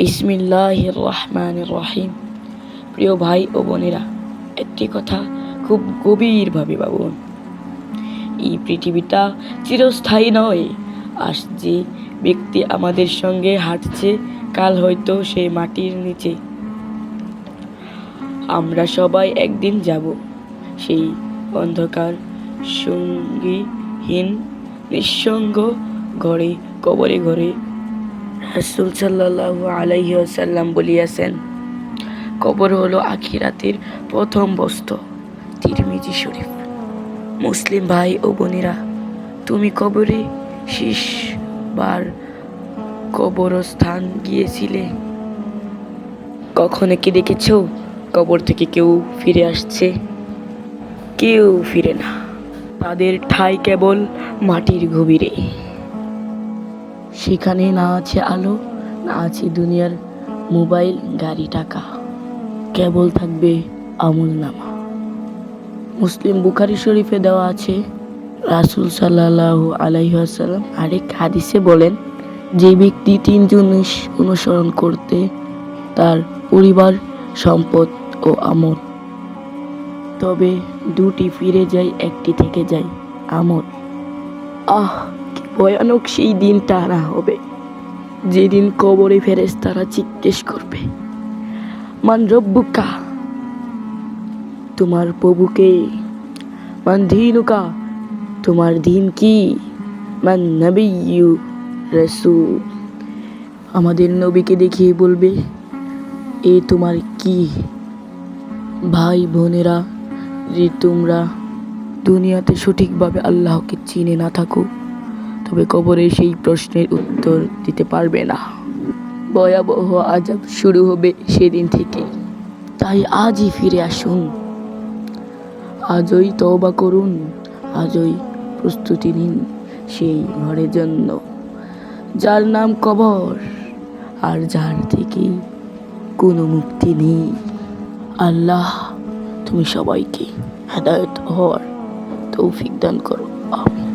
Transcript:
বিসমিল্লাহির রহমানির রহিম। প্রিয় ভাই ও বোনেরা, একটি কথা খুব গভীরভাবে ভাবুন। এই পৃথিবীটা চিরস্থায়ী নয়। আজ যে ব্যক্তি আমাদের সঙ্গে হাঁটছে, কাল হয়তো সে মাটির নিচে। আমরা সবাই একদিন যাব সেই অন্ধকার সঙ্গীহীন নিঃসঙ্গ ঘরে, কবরে ঘরে। রাসূল সাল্লাল্লাহু আলাইহি ওয়াসাল্লাম বলিয়াছেন, কবর হলো আখিরাতের প্রথম বস্তু। তিরমিজি শরীফ। মুসলিম ভাই ও বোনেরা, তুমি কবরে শেষবার কবরস্থান গিয়েছিলে? কখনো কি দেখেছো কবর থেকে কেউ ফিরে আসছে? কেউ ফিরে না। তাদের ঠাঁই কেবল মাটির গভীরে। সেখানে না আছে আলো, না আছে দুনিয়ার মোবাইল, গাড়ি, টাকা। কেবল থাকবে আমলনামা। মুসলিম বুখারী শরীফে দেওয়া আছে, রাসূল সাল্লাল্লাহু আলাইহি ওয়াসাল্লাম আরেক হাদিসে বলেন, যে ব্যক্তি 3 জিনিস অনুসরণ করতে, তার পরিবার, সম্পদ ও আমল, তবে 2টি ফিরে যায়, 1টি থেকে যায়, আমল। কি ভয়ানক সেই দিনটা না হবে, যেদিন কবরে ফেরেশতারা জিজ্ঞেস করবে, মান রব্বুকা, তোমার প্রভুকে? মান দীনুকা, তোমার দিন কি? মান নবিয়্যু, রাসূল, আমাদের নবীকে দেখিয়ে বলবে, এ তোমার কি? ভাই বোনেরা, যে তোমরা দুনিয়াতে সঠিকভাবে আল্লাহকে চিনে না থাকো, তবে কবরে সেই প্রশ্নের উত্তর দিতে পারবে না। ভয়াবহ আযাব শুরু হবে সেদিন থেকে। তাই আজই ফিরে আসুন, আজই তওবা করুন, আজই প্রস্তুতি নিন সেই ঘরের জন্য, যার নাম কবর, আর যার থেকে কোনো মুক্তি নেই। আল্লাহ তুমি সবাইকে হেদায়েত হওয়ার তৌফিক দান করো। আমিন।